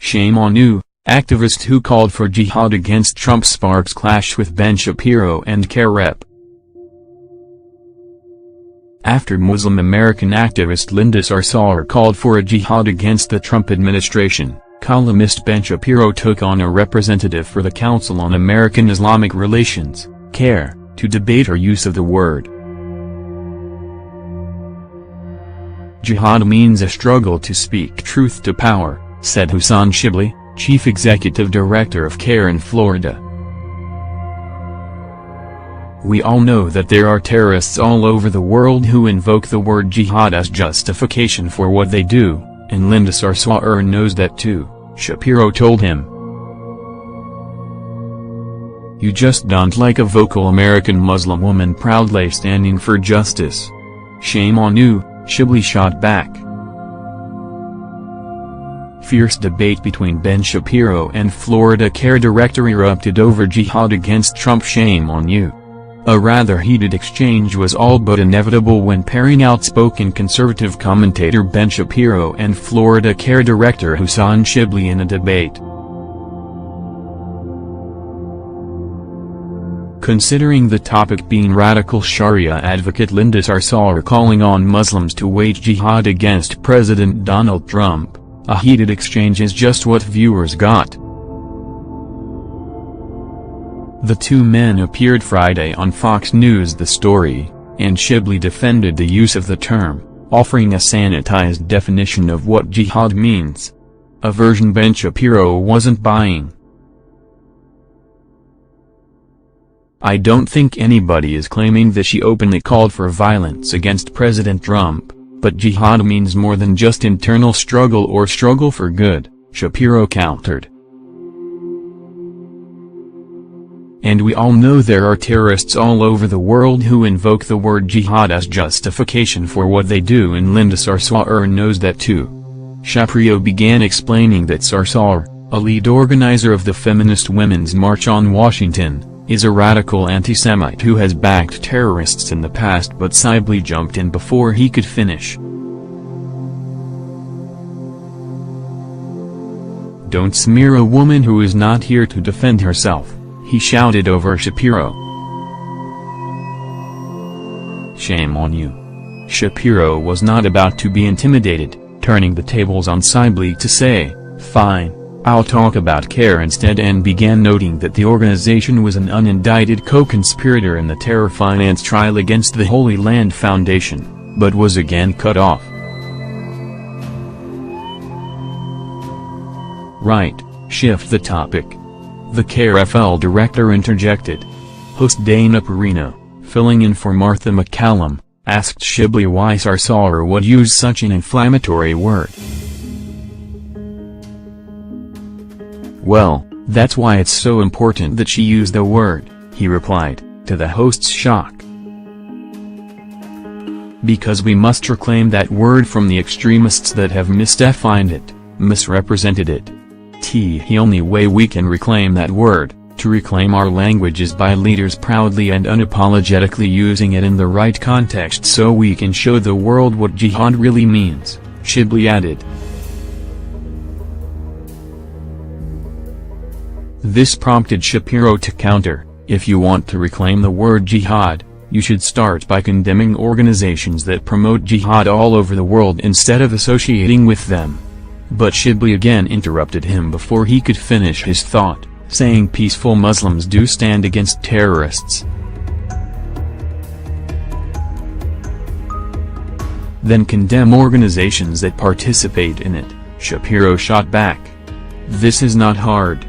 Shame on you, activist who called for jihad against Trump sparks clash with Ben Shapiro and CAIR rep. After Muslim American activist Linda Sarsour called for a jihad against the Trump administration, columnist Ben Shapiro took on a representative for the Council on American-Islamic Relations, CAIR, to debate her use of the word. Jihad means a struggle to speak truth to power, said Hassan Shibly, chief executive director of CAIR in Florida. We all know that there are terrorists all over the world who invoke the word jihad as justification for what they do, and Linda Sarsour knows that too, Shapiro told him. You just don't like a vocal American Muslim woman proudly standing for justice. Shame on you, Shibly shot back. Fierce debate between Ben Shapiro and Florida CAIR director erupted over jihad against Trump. Shame on you. A rather heated exchange was all but inevitable when pairing outspoken conservative commentator Ben Shapiro and Florida CAIR director Hassan Shibly in a debate. Considering the topic being radical Sharia advocate Linda Sarsour calling on Muslims to wage jihad against President Donald Trump, a heated exchange is just what viewers got. The two men appeared Friday on Fox News The Story, and Shibly defended the use of the term, offering a sanitized definition of what jihad means. A version Ben Shapiro wasn't buying. I don't think anybody is claiming that she openly called for violence against President Trump, but jihad means more than just internal struggle or struggle for good, Shapiro countered. And we all know there are terrorists all over the world who invoke the word jihad as justification for what they do, and Linda Sarsour knows that too. Shapiro began explaining that Sarsour, a lead organizer of the Feminist Women's March on Washington, is a radical anti-Semite who has backed terrorists in the past, but Shibly jumped in before he could finish. Don't smear a woman who is not here to defend herself, he shouted over Shapiro. Shame on you. Shapiro was not about to be intimidated, turning the tables on Shibly to say, fine, I'll talk about CAIR instead, and began noting that the organization was an unindicted co-conspirator in the terror finance trial against the Holy Land Foundation, but was again cut off. Right, shift the topic. The CAIR-FL director interjected. Host Dana Perino, filling in for Martha McCallum, asked Shibly why Sarsour would use such an inflammatory word. Well, that's why it's so important that she use the word, he replied, to the host's shock. Because we must reclaim that word from the extremists that have misdefined it, misrepresented it. The only way we can reclaim that word, to reclaim our language, is by leaders proudly and unapologetically using it in the right context so we can show the world what jihad really means, Shibly added. This prompted Shapiro to counter, if you want to reclaim the word jihad, you should start by condemning organizations that promote jihad all over the world instead of associating with them. But Shibly again interrupted him before he could finish his thought, saying peaceful Muslims do stand against terrorists. Then condemn organizations that participate in it, Shapiro shot back. This is not hard.